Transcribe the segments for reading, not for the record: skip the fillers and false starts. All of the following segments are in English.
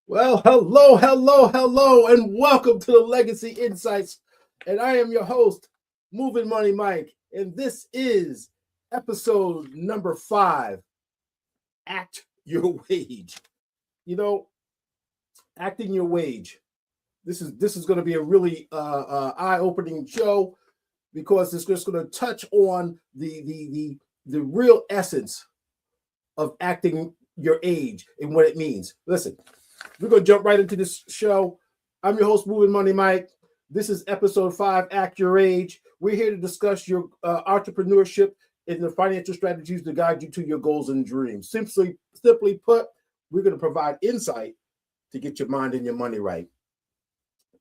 Well, hello, and welcome to the Legacy Insights. And I am your host, Mov'n Mike, and this is episode number 5. Act your wage. You know, acting your wage. This is going to be a really eye-opening show because it's just going to touch on the real essence of acting your age and what it means. Listen, we're going to jump right into this show. I'm your host, Mov'n Mike. This is episode 5, Act Your Age. We're here to discuss your entrepreneurship and the financial strategies to guide you to your goals and dreams. Simply put, we're going to provide insight to get your mind and your money right.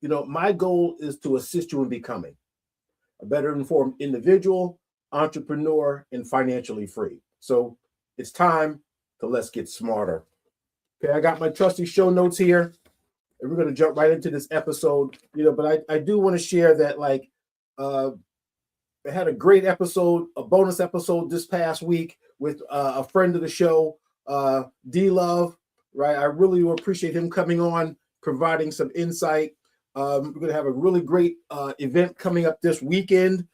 You know, my goal is to assist you in becoming a better informed individual, entrepreneur, and financially free. So it's time to let's get smarter. Okay, I got my trusty show notes here, and we're going to jump right into this episode. But I do want to share that, I had a great episode, a bonus episode this past week with a friend of the show, D Love. Right, I really appreciate him coming on, providing some insight. We're going to have a really great event coming up this weekend,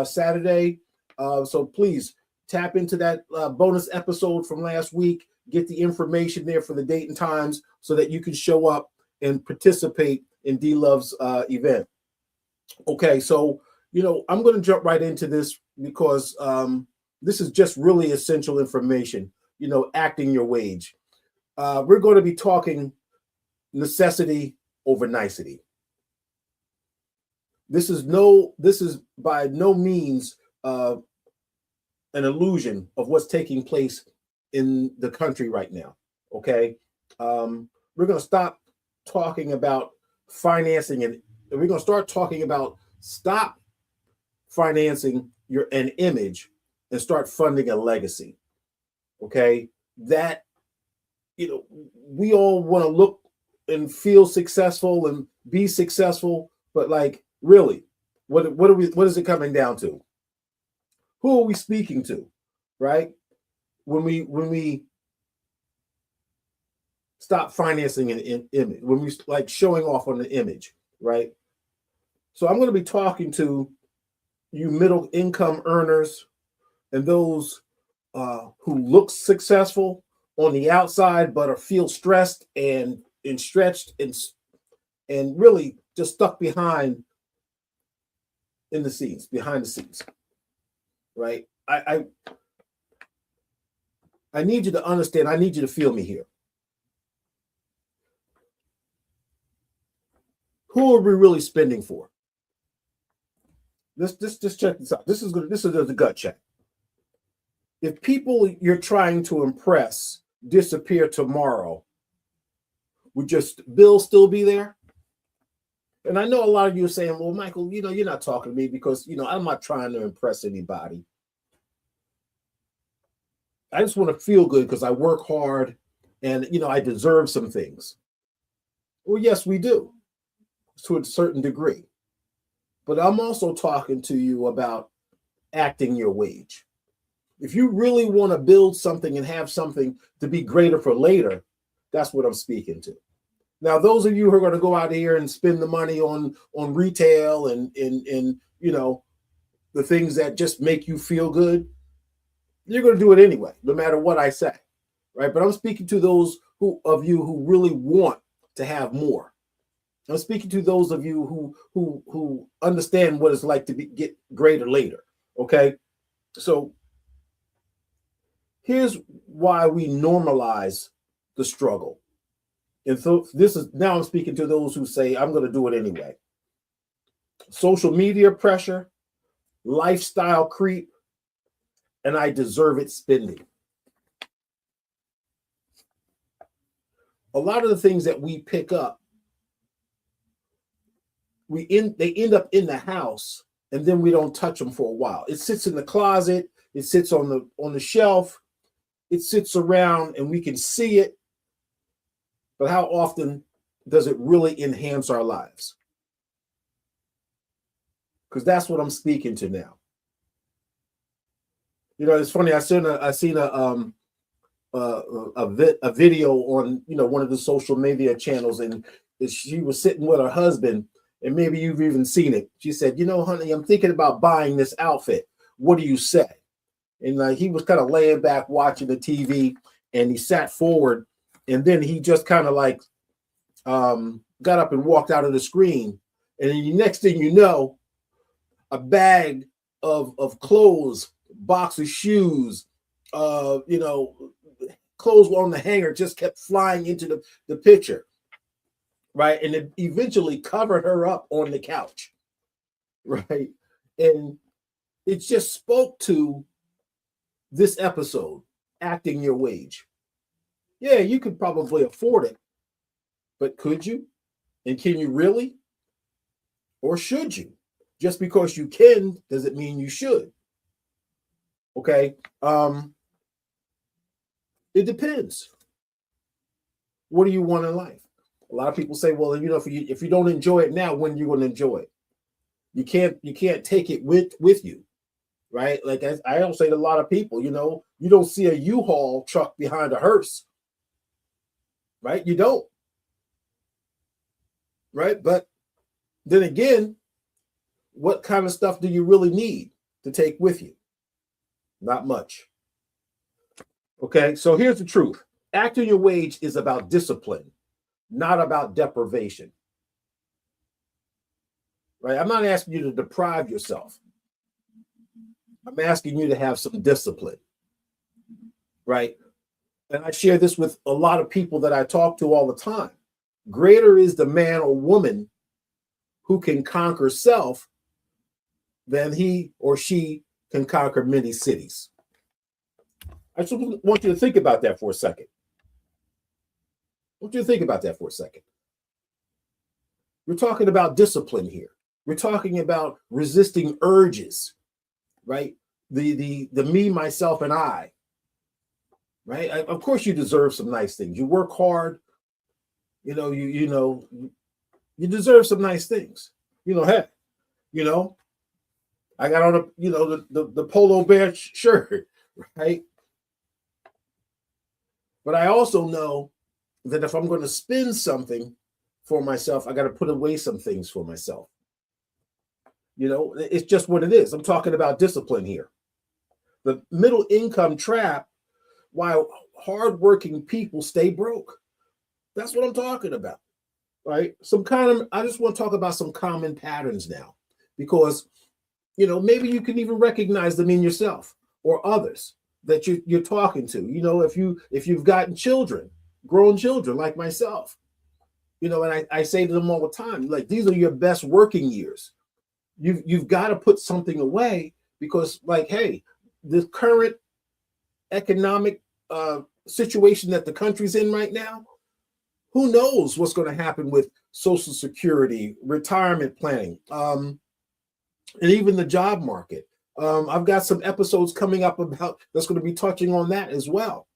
Saturday. So please tap into that bonus episode from last week. Get the information there for the date and times so that you can show up and participate in D Love's event. Okay, so I'm going to jump right into this because this is just really essential information. Acting your wage. We're going to be talking necessity over nicety. This is by no means an illusion of what's taking place in the country right now. Okay, we're going to stop talking about financing, and we're going to start talking about stop financing an image and start funding a legacy. Okay, that we all want to look and feel successful and be successful, but really, what is it coming down to? Who are we speaking to, right? When we stop financing an image, when we showing off on the image, right? So I'm going to be talking to you middle income earners and those who look successful on the outside but feel stressed and stretched and really just stuck behind the scenes, right? I need you to understand. I need you to feel me here. Who are we really spending for? Let's just check this out. This is the gut check. If people you're trying to impress disappear tomorrow, would your bill still be there? And I know a lot of you are saying, well, Michael, you're not talking to me because, I'm not trying to impress anybody. I just want to feel good because I work hard and, I deserve some things. Well, yes, we do to a certain degree. But I'm also talking to you about acting your wage. If you really want to build something and have something to be greater for later, that's what I'm speaking to. Now, those of you who are going to go out here and spend the money on retail and the things that just make you feel good, you're going to do it anyway, no matter what I say, right? But I'm speaking to those of you who really want to have more. I'm speaking to those of you who understand what it's like to get greater later. Okay, so here's why we normalize the struggle. And so now I'm speaking to those who say, I'm going to do it anyway. Social media pressure, lifestyle creep, and I deserve it spending. A lot of the things that we pick up, they end up in the house, and then we don't touch them for a while. It sits in the closet, it sits on the shelf, it sits around, and we can see it. But how often does it really enhance our lives? Because that's what I'm speaking to now. It's funny. I seen a a video on one of the social media channels, and she was sitting with her husband, and maybe you've even seen it. She said, honey, I'm thinking about buying this outfit. What do you say? And he was kind of laying back watching the TV, and he sat forward, and then he just kind of like got up and walked out of the screen. And then the next thing you know, a bag of clothes, box of shoes, clothes on the hanger just kept flying into the picture, right? And it eventually covered her up on the couch, right? And it just spoke to this episode, acting your wage. Yeah, you could probably afford it, but could you? And can you really? Or should you? Just because you can, does it mean you should? Okay. It depends. What do you want in life? A lot of people say, well, if you don't enjoy it now, when are you going to enjoy it? You can't take it with you, right? Like I don't say to a lot of people, you don't see a U-Haul truck behind a hearse, right? You don't, right? But then again, what kind of stuff do you really need to take with you? Not much. Okay, so here's the truth. Acting your wage is about discipline, not about deprivation. Right? I'm not asking you to deprive yourself. I'm asking you to have some discipline. Right? And I share this with a lot of people that I talk to all the time. Greater is the man or woman who can conquer self than he or she can conquer many cities. I just want you to think about that for a second. I want you to think about that for a second. We're talking about discipline here. We're talking about resisting urges, right? The me, myself, and I, right? Of course, you deserve some nice things. You work hard. You deserve some nice things. Heck, I got on the polo bear shirt, right? But I also know that if I'm going to spend something for myself, I got to put away some things for myself. It's just what it is. I'm talking about discipline here. The middle income trap, while hardworking people stay broke. That's what I'm talking about, right? I just want to talk about some common patterns now, because, maybe you can even recognize them in yourself or others that you're talking to. If you've gotten children, grown children like myself, and I say to them all the time, like, these are your best working years. You've got to put something away, because, like, hey, the current economic situation that the country's in right now, who knows what's going to happen with Social Security, retirement planning, and even the job market. I've got some episodes coming up about that's going to be touching on that as well.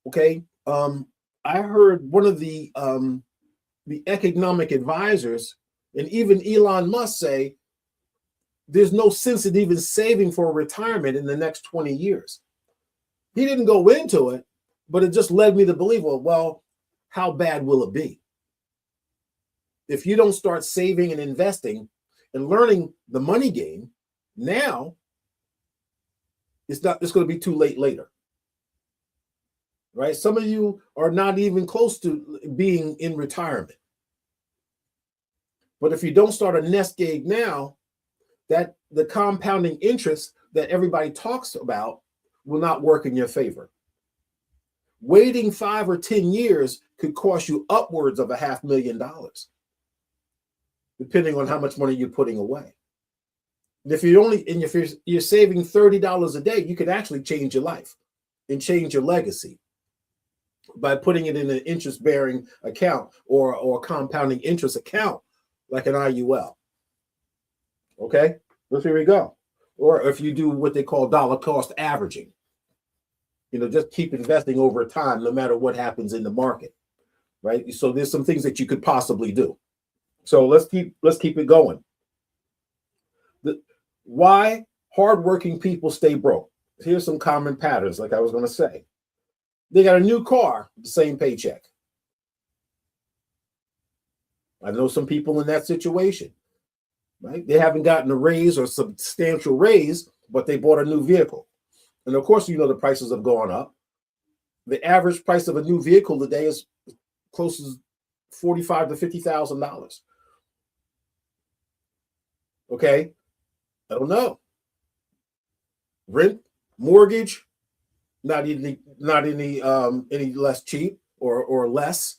Okay. I heard one of the economic advisors, and even Elon Musk, say there's no sense in even saving for retirement in the next 20 years. He didn't go into it, but it just led me to believe, well, how bad will it be? If you don't start saving and investing and learning the money game now, it's going to be too late later. Right? Some of you are not even close to being in retirement. But if you don't start a nest egg now, that the compounding interest that everybody talks about will not work in your favor. Waiting 5 or 10 years could cost you upwards of $500,000, depending on how much money you're putting away. And if you're saving $30 a day, you could actually change your life and change your legacy by putting it in an interest-bearing account or a compounding interest account like an IUL. Okay, well, here we go. Or if you do what they call dollar cost averaging, just keep investing over time, no matter what happens in the market, right? So there's some things that you could possibly do. So let's keep it going. Why hardworking people stay broke? Here's some common patterns, like I was going to say. They got a new car, the same paycheck. I know some people in that situation, right? They haven't gotten a raise or substantial raise, but they bought a new vehicle. And of course, you know, the prices have gone up. The average price of a new vehicle today is close to $45,000 to $50,000. Okay, I don't know. Rent, mortgage, not any less cheap or less,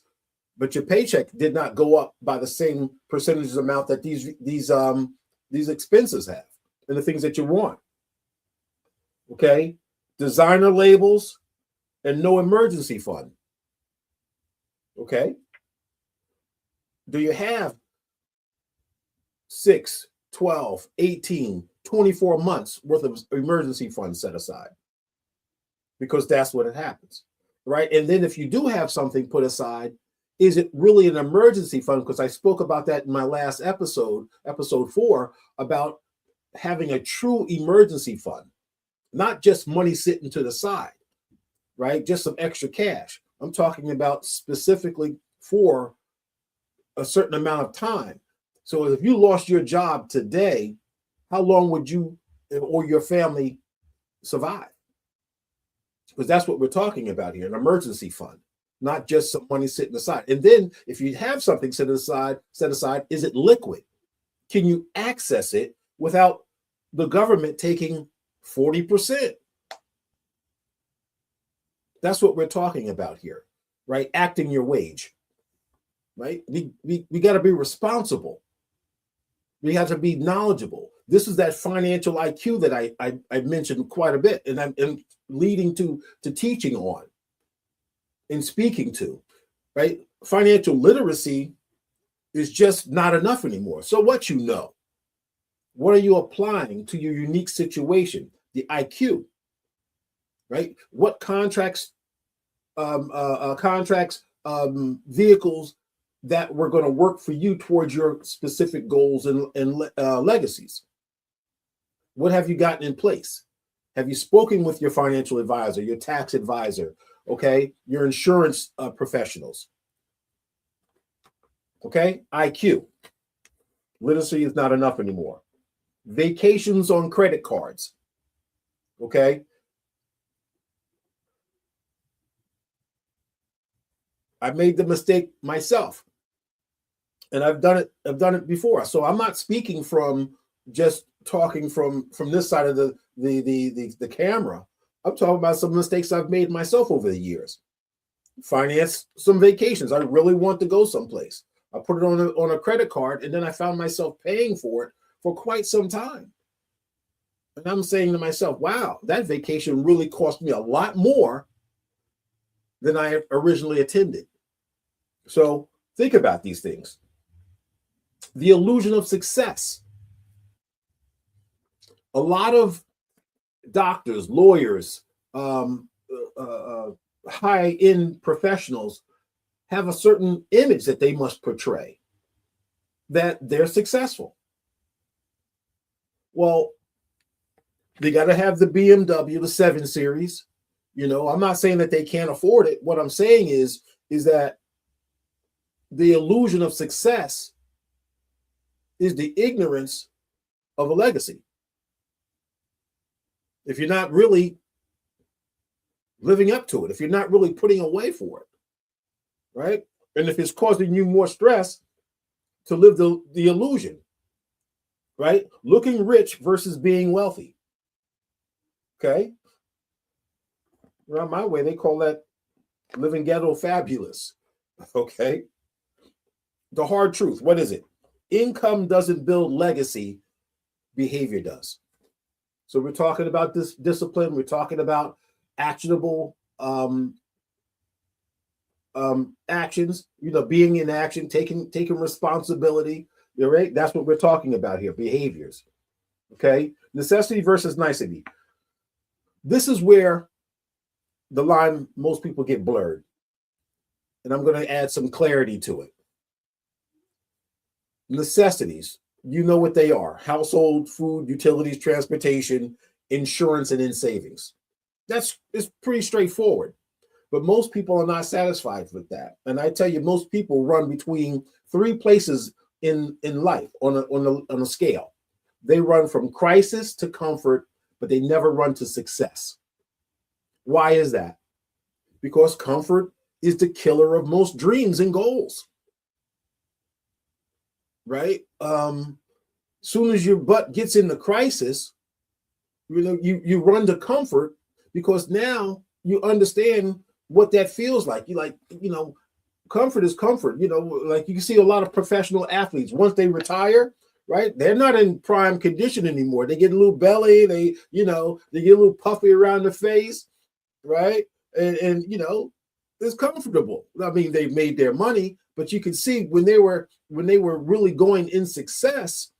but your paycheck did not go up by the same percentage amount that these expenses have and the things that you want. Okay, designer labels and no emergency fund. Okay, do you have 6, 12, 18, 24 months worth of emergency funds set aside? Because that's what it happens, right? And then if you do have something put aside, is it really an emergency fund? Because I spoke about that in my last episode, episode 4, about having a true emergency fund, not just money sitting to the side, right? Just some extra cash. I'm talking about specifically for a certain amount of time. So if you lost your job today, how long would you or your family survive? Because that's what we're talking about here, an emergency fund, not just some money sitting aside. And then if you have something set aside, is it liquid? Can you access it without the government taking 40%? That's what we're talking about here, right? Acting your wage, right? We got to be responsible. We have to be knowledgeable. This is that financial IQ that I mentioned quite a bit, and I'm leading to teaching on and speaking to, right? Financial literacy is just not enough anymore. So what you know? What are you applying to your unique situation? The IQ, right? What contracts, vehicles that were going to work for you towards your specific goals and legacies? What have you gotten in place? Have you spoken with your financial advisor, your tax advisor, okay, your insurance professionals? Okay, IQ. Literacy is not enough anymore. Vacations on credit cards. Okay. I made the mistake myself, and I've done it before. So I'm not speaking from just talking from this side of the camera. I'm talking about some mistakes I've made myself over the years. Finance some vacations. I really want to go someplace. I put it on a credit card, and then I found myself paying for it for quite some time. And I'm saying to myself, wow, that vacation really cost me a lot more than I originally intended. So think about these things. The illusion of success. A lot of doctors, lawyers, high-end professionals have a certain image that they must portray, that they're successful. Well, they got to have the BMW, the 7 Series. You know, I'm not saying that they can't afford it. What I'm saying is that the illusion of success is the ignorance of a legacy. If you're not really living up to it, if you're not really putting away for it, right? And if it's causing you more stress to live the illusion, right? Looking rich versus being wealthy. Okay. Around my way, they call that living ghetto fabulous. Okay. The hard truth, what is it? Income doesn't build legacy, behavior does. So we're talking about this discipline. We're talking about actionable actions, you know, being in action, taking responsibility. You're right. That's what we're talking about here. Behaviors. Okay. Necessity versus nicety. This is where the line most people get blurred. And I'm going to add some clarity to it. Necessities, you know what they are: household, food, utilities, transportation, insurance, and in savings. It's pretty straightforward. But most people are not satisfied with that. And I tell you, most people run between three places in life on a scale. They run from crisis to comfort, but they never run to success. Why is that? Because comfort is the killer of most dreams and goals. Right? Soon as your butt gets into crisis, you run to comfort because now you understand what that feels like. You like, comfort is comfort. Like you can see a lot of professional athletes, once they retire, right? They're not in prime condition anymore. They get a little belly, they get a little puffy around the face, right? And it's comfortable. I mean, they've made their money, but you can see when they were really going in success,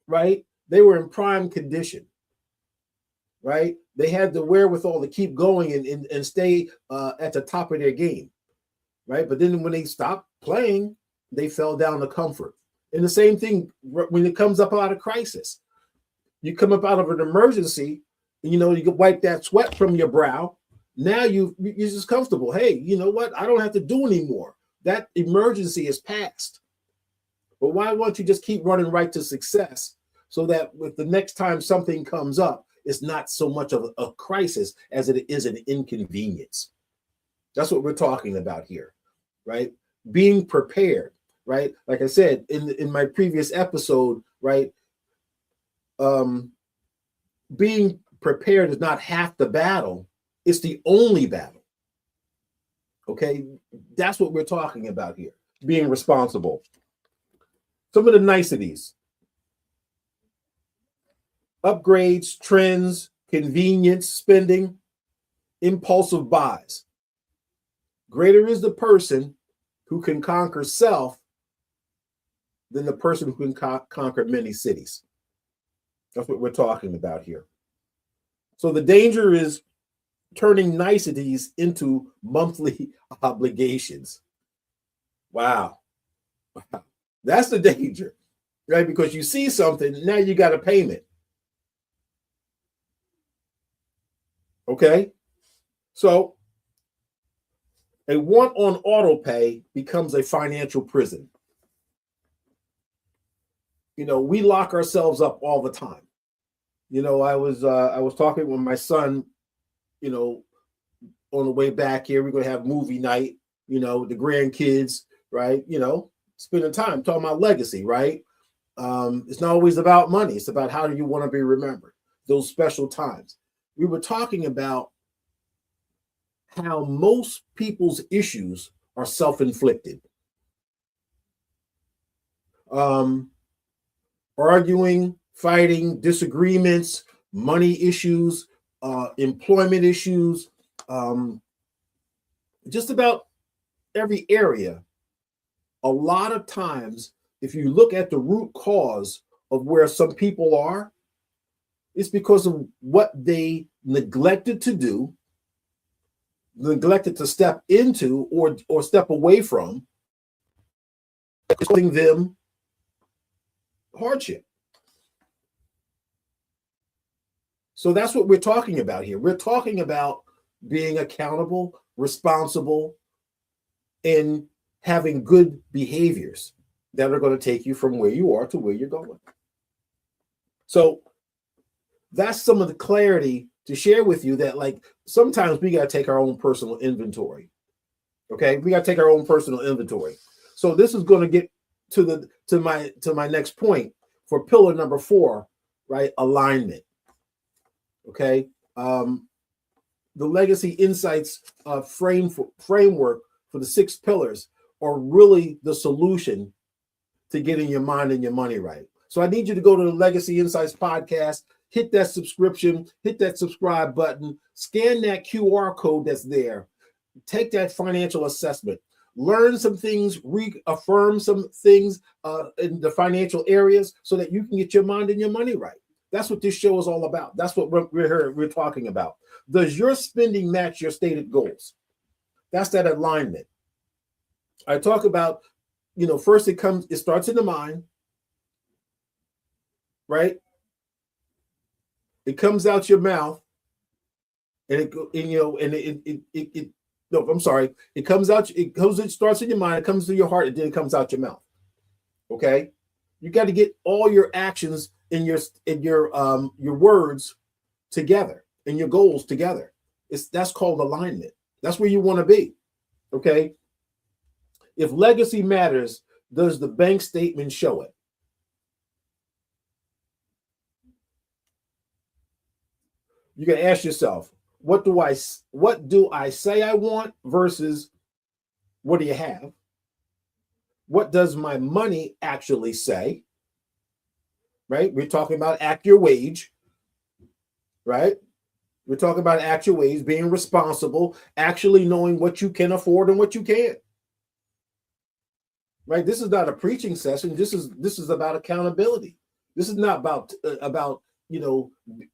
right? They were in prime condition, right? They had the wherewithal to keep going and stay at the top of their game, right? But then when they stopped playing, they fell down to comfort. And the same thing when it comes up out of crisis. You come up out of an emergency, and you can wipe that sweat from your brow. Now you're just comfortable. Hey, you know what? I don't have to do anymore. That emergency is past. But why won't you just keep running right to success so that with the next time something comes up, it's not so much of a crisis as it is an inconvenience. That's what we're talking about here, right? Being prepared, right? Like I said in my previous episode, right? Being prepared is not half the battle; it's the only battle. Okay, that's what we're talking about here. Being responsible. Some of the niceties: upgrades, trends, convenience, spending, impulsive buys. Greater is the person who can conquer self than the person who can conquer many cities. That's what we're talking about here. So the danger is turning niceties into monthly obligations. Wow. That's the danger, right? Because you see something, now you got a payment. Okay? So a want on auto pay becomes a financial prison. We lock ourselves up all the time. I was talking with my son, on the way back here. We're gonna have movie night, the grandkids, right? Spending time talking about legacy, right? It's not always about money. It's about how do you want to be remembered, those special times. We were talking about how most people's issues are self-inflicted. Arguing, fighting, disagreements, money issues, employment issues, just about every area. A lot of times, if you look at the root cause of where some people are, it's because of what they neglected to do, neglected to step into or step away from, causing them hardship. So that's what we're talking about here. We're talking about being accountable, responsible, and having good behaviors that are going to take you from where you are to where you're going. So that's some of the clarity to share with you that, like, sometimes we got to take our own personal inventory. Okay, we got to take our own personal inventory. So this is going to get to my next point for pillar number 4, right? Alignment. Okay, the Legacy Insights framework for the 6 pillars are really the solution to getting your mind and your money right. So I need you to go to the Legacy Insights podcast, hit that subscription, hit that subscribe button, scan that QR code that's there, take that financial assessment, learn some things, reaffirm some things in the financial areas so that you can get your mind and your money right. That's what this show is all about. That's what we're talking about. Does your spending match your stated goals? That's that alignment. I talk about, first it starts in the mind, right? It comes out your mouth, and it no, I'm sorry, it comes out, it starts in your mind, it comes to your heart, and then it comes out your mouth. Okay, you got to get all your actions and your words together and your goals together. That's called alignment. That's where you want to be. Okay, if legacy matters, does the bank statement show it? You can ask yourself, what do I say I want versus what do you have? What does my money actually say? Right? We're talking about act your wage, right? We're talking about act your wage, being responsible, actually knowing what you can afford and what you can't. Right? This is not a preaching session. This is about accountability. This is not about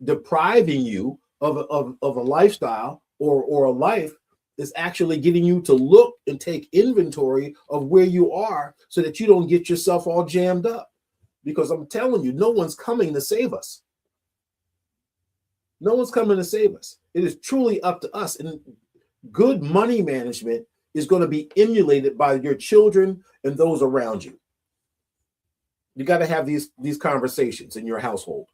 depriving you of a lifestyle or a life. Is actually getting you to look and take inventory of where you are so that you don't get yourself all jammed up. Because I'm telling you, no one's coming to save us. No one's coming to save us. It is truly up to us. And good money management is going to be emulated by your children and those around you. You got to have these conversations in your household,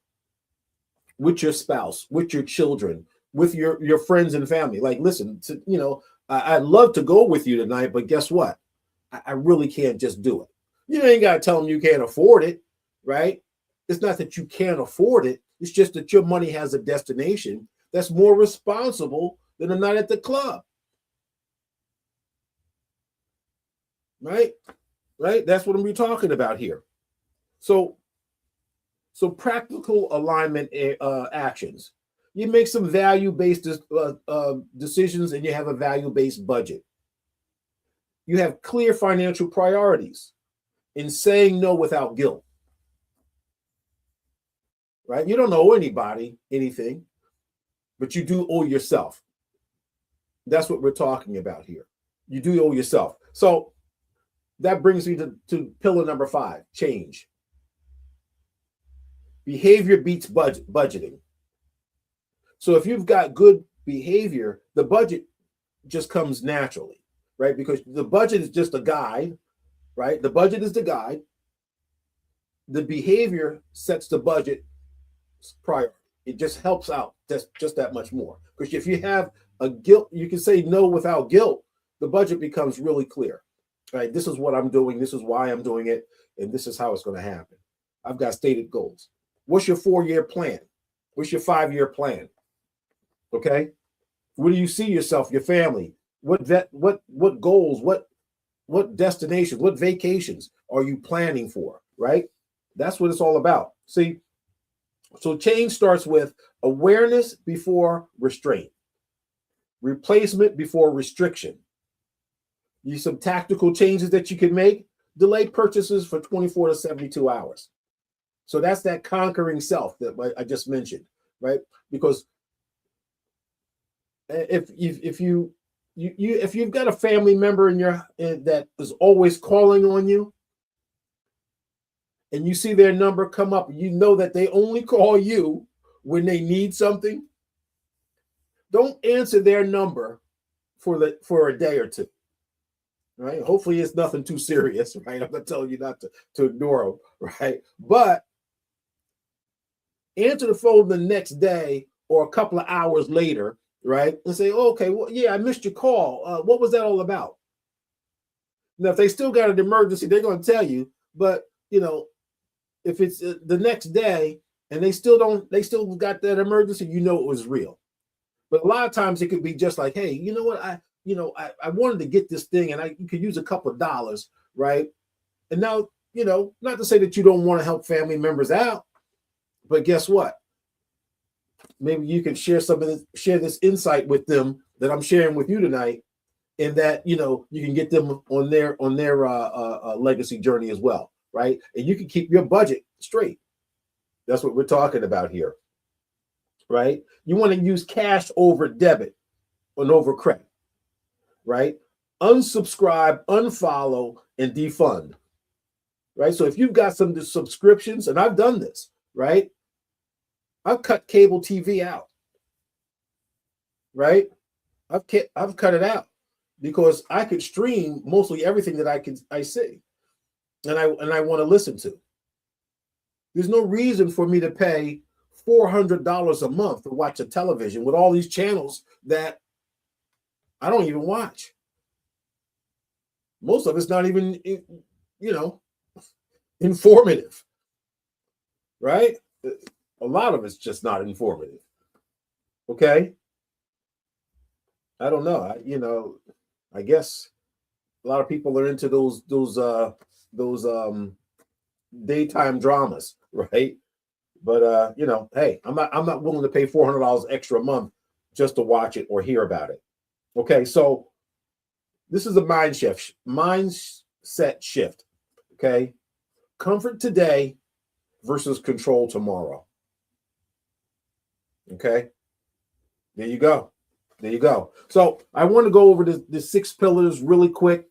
with your spouse, with your children, with your friends and family. Like, listen, I'd love to go with you tonight, but guess what? I really can't just do it. You ain't got to tell them you can't afford it, right? It's not that you can't afford it. It's just that your money has a destination that's more responsible than a night at the club. Right? Right? That's what I'm talking about here. So practical alignment actions. You make some value-based decisions, and you have a value-based budget. You have clear financial priorities in saying no without guilt. Right? You don't owe anybody anything, but you do owe yourself. That's what we're talking about here. You do owe yourself. So that brings me to pillar number 5, change. Behavior beats budgeting. So if you've got good behavior, the budget just comes naturally, right? Because the budget is just a guide, right? The budget is the guide. The behavior sets the budget priority. It just helps out just that much more. Because if you have a guilt, you can say no without guilt, the budget becomes really clear, right? This is what I'm doing. This is why I'm doing it. And this is how it's going to happen. I've got stated goals. What's your 4-year plan? What's your 5-year plan? Okay. Where do you see yourself, your family? What goals, what destinations, what vacations are you planning for? Right? That's what it's all about. See, so change starts with awareness before restraint, replacement before restriction. Use some tactical changes that you can make. Delay purchases for 24 to 72 hours. So that's that conquering self that I just mentioned, right? Because if you've got a family member that is always calling on you, and you see their number come up, you know that they only call you when they need something, don't answer their number for a day or two. Right? Hopefully it's nothing too serious, right? I'm not telling you not to ignore them, right? But answer the phone the next day or a couple of hours later, right? And say, oh, okay, well, yeah, I missed your call. What was that all about? Now, if they still got an emergency, they're going to tell you. But, if it's the next day and they still got that emergency, it was real. But a lot of times it could be just like, hey, you know what? I wanted to get this thing and you could use a couple of dollars, right? And now, not to say that you don't want to help family members out, but guess what? Maybe you can share this insight with them that I'm sharing with you tonight, and that you can get them on their legacy journey as well, right? And you can keep your budget straight. That's what we're talking about here, right? You want to use cash over debit and over credit, right? Unsubscribe, unfollow, and defund, right? So if you've got some subscriptions, and I've done this, right? I've cut cable TV out, right? I've cut it out because I could stream mostly everything that I see and I want to listen to. There's no reason for me to pay $400 a month to watch a television with all these channels that I don't even watch. Most of it's not even, informative, right? A lot of it's just not informative. Okay. I don't know. I guess a lot of people are into those daytime dramas, right? But hey, I'm not willing to pay $400 extra a month just to watch it or hear about it. Okay, so this is a mindset shift. Okay, comfort today versus control tomorrow. Okay, there you go. There you go. So I want to go over the 6 pillars really quick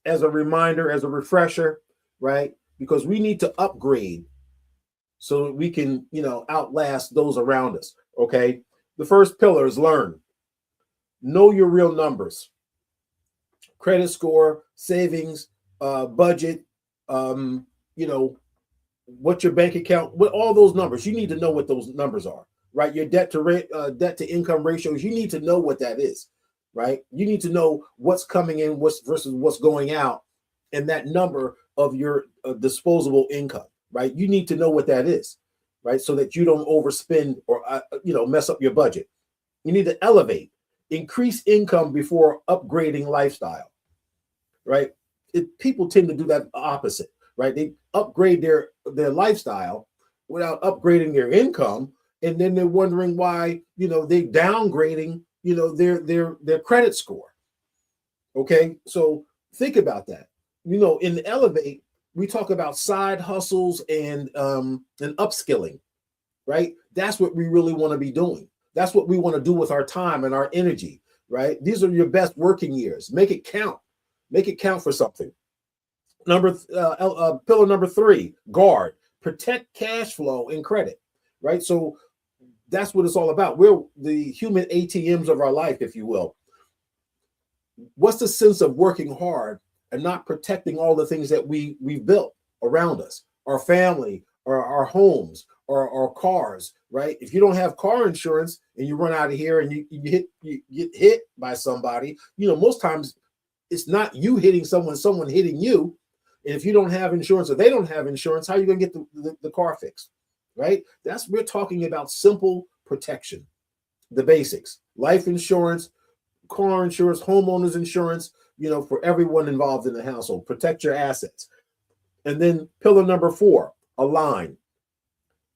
as a reminder, as a refresher, right? Because we need to upgrade so we can, outlast those around us. Okay. The first pillar is learn. Know your real numbers, credit score, savings, budget, you know, what your bank account, what all those numbers. You need to know what those numbers are, right? Your debt to income ratios. You need to know what that is, right? You need to know what's coming in, what's versus what's going out, and that number of your disposable income, right? You need to know what that is, right? So that you don't overspend or mess up your budget. You need to elevate, increase income before upgrading lifestyle, right? People tend to do that opposite, right? They upgrade their lifestyle without upgrading their income, and then they're wondering why they're downgrading their credit score. Okay, so think about that. In the Elevate, we talk about side hustles and upskilling, right? That's what we really want to be doing. That's what we want to do with our time and our energy, right? These are your best working years. Make it count. Make it count for something. Pillar number 3, guard, protect cash flow and credit, right? So that's what it's all about. We're the human ATMs of our life, if you will. What's the sense of working hard and not protecting all the things that we've built around us, our family, or our homes, or our cars, right? If you don't have car insurance and you run out of here and you get hit by somebody, most times it's not you hitting someone hitting you. And if you don't have insurance or they don't have insurance, how are you going to get the car fixed, right? We're talking about simple protection, the basics: life insurance, car insurance, homeowners insurance, for everyone involved in the household. Protect your assets. And then pillar number 4, align.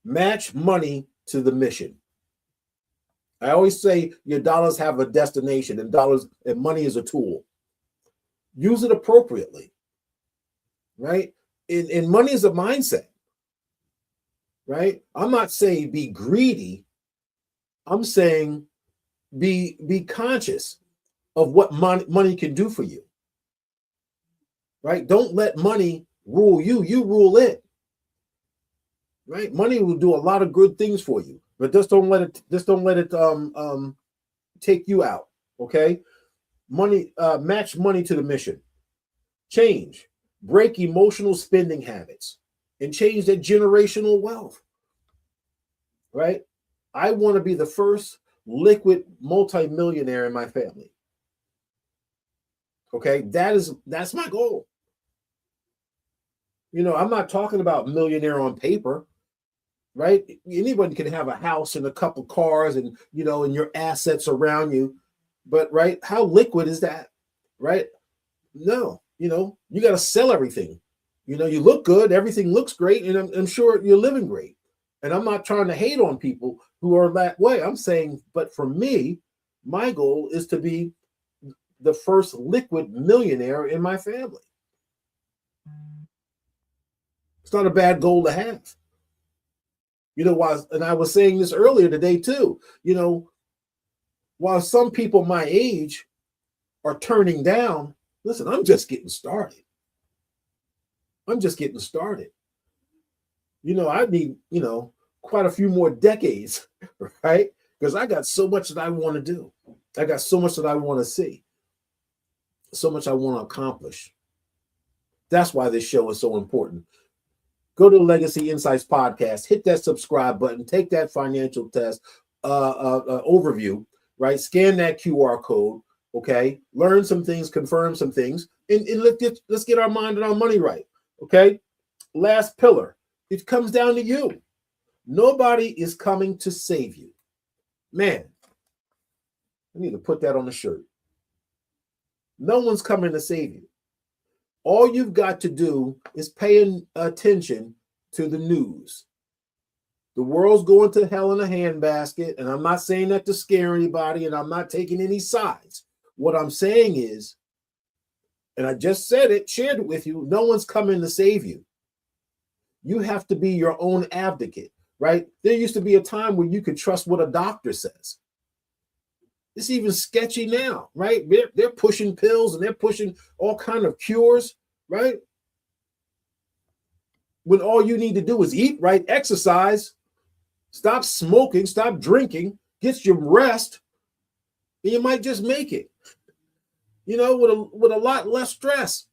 Match money to the mission. I always say your dollars have a destination, and money is a tool. Use it appropriately, right? And money is a mindset, right? I'm not saying be greedy. I'm saying be conscious of what money can do for you, right? Don't let money rule you. You rule it, right? Money will do a lot of good things for you, but just don't let it take you out. Okay, money, match money to the mission. Change, break emotional spending habits, and change that generational wealth, right? I want to be the first liquid multimillionaire in my family. Okay, that's my goal. I'm not talking about millionaire on paper, right? Anyone can have a house and a couple cars and and your assets around you, but right, how liquid is that, right? No, you got to sell everything. You look good, everything looks great, and I'm sure you're living great. And I'm not trying to hate on people who are that way. I'm saying, but for me, my goal is to be the first liquid millionaire in my family. It's not a bad goal to have. And I was saying this earlier today too, while some people my age are turning down, listen, I'm just getting started. I'm just getting started. I need, quite a few more decades, right? Because I got so much that I want to do. I got so much that I want to see, so much I want to accomplish. That's why this show is so important. Go to the Legacy Insights podcast, hit that subscribe button, take that financial test overview, right? Scan that QR code, okay? Learn some things, confirm some things, and let's get our mind and our money right, okay? Last pillar, it comes down to you. Nobody is coming to save you. Man, I need to put that on the shirt. No one's coming to save you. All you've got to do is pay attention to the news. The world's going to hell in a handbasket, and I'm not saying that to scare anybody, and I'm not taking any sides. What I'm saying is, and I just said it, shared it with you, no one's coming to save you. You have to be your own advocate, right? There used to be a time where you could trust what a doctor says. It's even sketchy now, right? They're pushing pills and they're pushing all kind of cures, right? When all you need to do is eat right, exercise, stop smoking, stop drinking, get your rest, and you might just make it, with a lot less stress.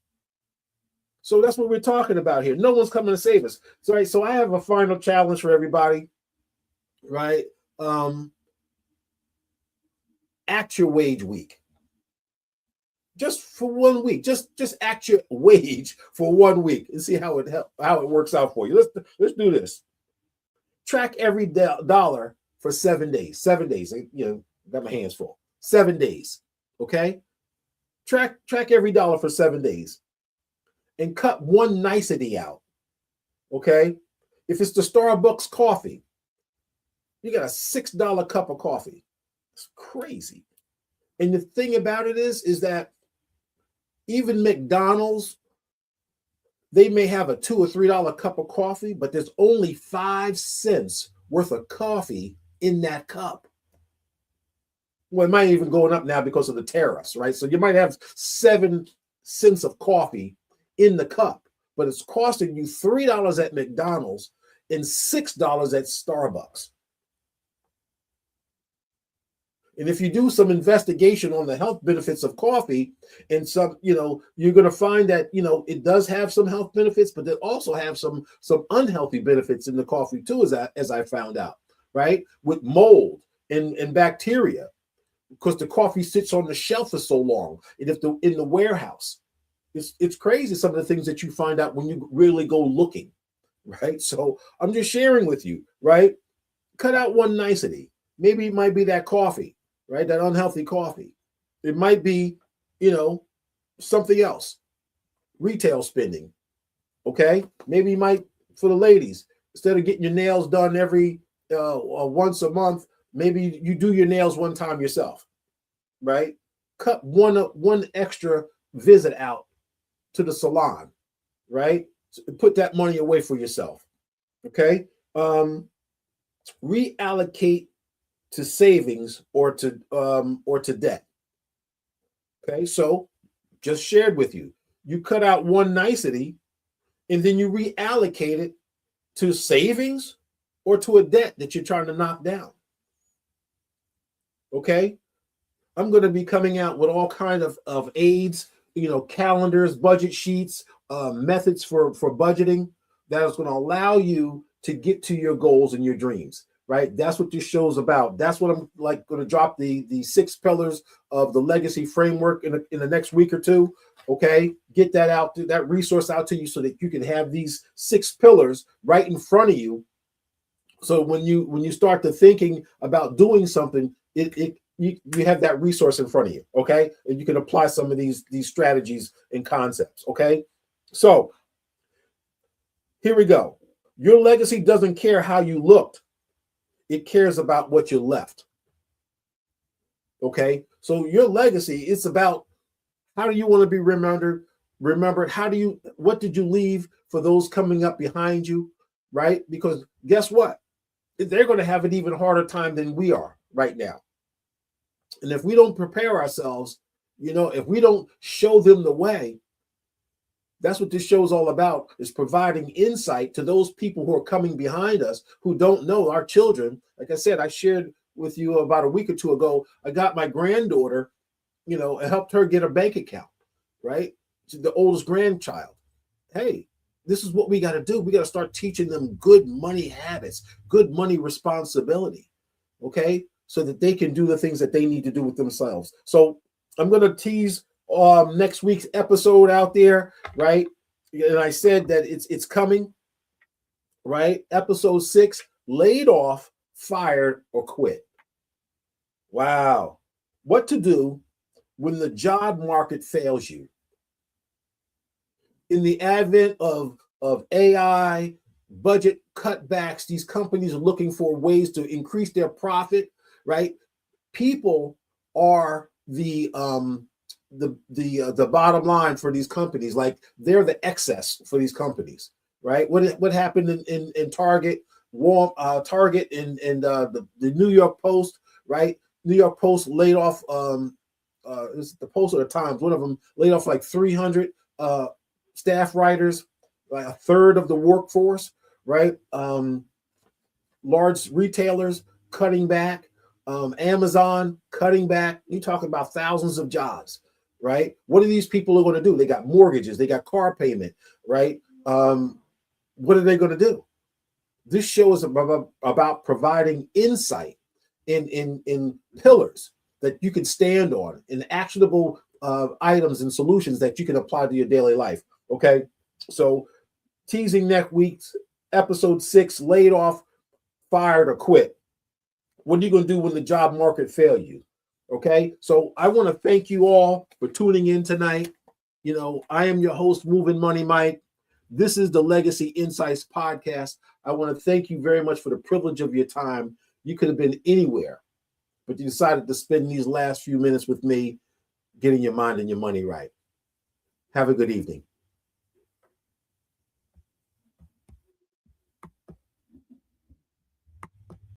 So that's what we're talking about here. No one's coming to save us. So I have a final challenge for everybody, right? Act your wage week. Just for 1 week. Just act your wage for 1 week and see how it works out for you. Let's do this. Track every dollar for 7 days. 7 days. Got my hands full. 7 days. Okay? Track every dollar for 7 days. And cut one nicety out. Okay? If it's the Starbucks coffee, you got a $6 cup of coffee. It's crazy. And the thing about it is that even McDonald's, they may have a $2 or $3 cup of coffee, but there's only 5 cents worth of coffee in that cup. Well, it might even going up now because of the tariffs, right? So you might have 7 cents of coffee in the cup, but it's costing you $3 at McDonald's and $6 at Starbucks. And if you do some investigation on the health benefits of coffee, and you're going to find that, it does have some health benefits, but they also have some unhealthy benefits in the coffee too, as I found out, right? With mold and bacteria, because the coffee sits on the shelf for so long, and in the warehouse, it's crazy some of the things that you find out when you really go looking, right? So I'm just sharing with you, right? Cut out one nicety. Maybe it might be that coffee. Right? That unhealthy coffee. It might be, something else. Retail spending. Okay? Maybe you might, for the ladies, instead of getting your nails done every once a month, maybe you do your nails one time yourself. Right? Cut one extra visit out to the salon. Right? So put that money away for yourself. Okay? Reallocate to savings or to debt. Okay, so just shared with you. You cut out one nicety and then you reallocate it to savings or to a debt that you're trying to knock down. Okay, I'm going to be coming out with all kinds of aids, calendars, budget sheets, methods for budgeting that is going to allow you to get to your goals and your dreams. Right, that's what this show's about. That's what I'm going to drop the 6 pillars of the legacy framework in the next week or two. Okay, get that resource out to you so that you can have these 6 pillars right in front of you. So when you start to thinking about doing something, you have that resource in front of you. Okay, and you can apply some of these strategies and concepts. Okay, so here we go. Your legacy doesn't care how you looked. It cares about what you left. Okay, so your legacy is about how do you want to be remembered? What did you leave for those coming up behind you, right? Because guess what? They're going to have an even harder time than we are right now. And if we don't prepare ourselves, if we don't show them the way, that's what this show is all about, is providing insight to those people who are coming behind us, who don't know, our children. Like I said, I shared with you about a week or two ago. I got my granddaughter, and helped her get a bank account, right? She's the oldest grandchild. Hey, this is what we got to do. We got to start teaching them good money habits, good money responsibility, okay? So that they can do the things that they need to do with themselves. So I'm going to tease next week's episode out there, right? And I said that it's coming, right? Episode 6, laid off, fired, or quit. Wow. What to do when the job market fails you. In the advent of AI, budget cutbacks, these companies are looking for ways to increase their profit, right? People are the bottom line for these companies. Like, they're the excess for these companies, right? What happened in Target, Target, and the New York Post, right? New York Post laid off it's the Post or the Times, one of them laid off like 300 staff writers, like a third of the workforce, right? Large retailers cutting back, Amazon cutting back. You're talking about thousands of jobs, right? What are these people going to do? They got mortgages, they got car payment, right? What are they going to do? This show is about providing insight in pillars that you can stand on, in actionable items and solutions that you can apply to your daily life. Okay, so teasing next week's episode 6, laid off, fired, or quit. What are you going to do when the job market fail you? Okay, so I want to thank you all for tuning in tonight. I am your host, Mov'n Mike. This is the Legacy Insights podcast. I want to thank you very much for the privilege of your time. You could have been anywhere, but you decided to spend these last few minutes with me getting your mind and your money right. Have a good evening.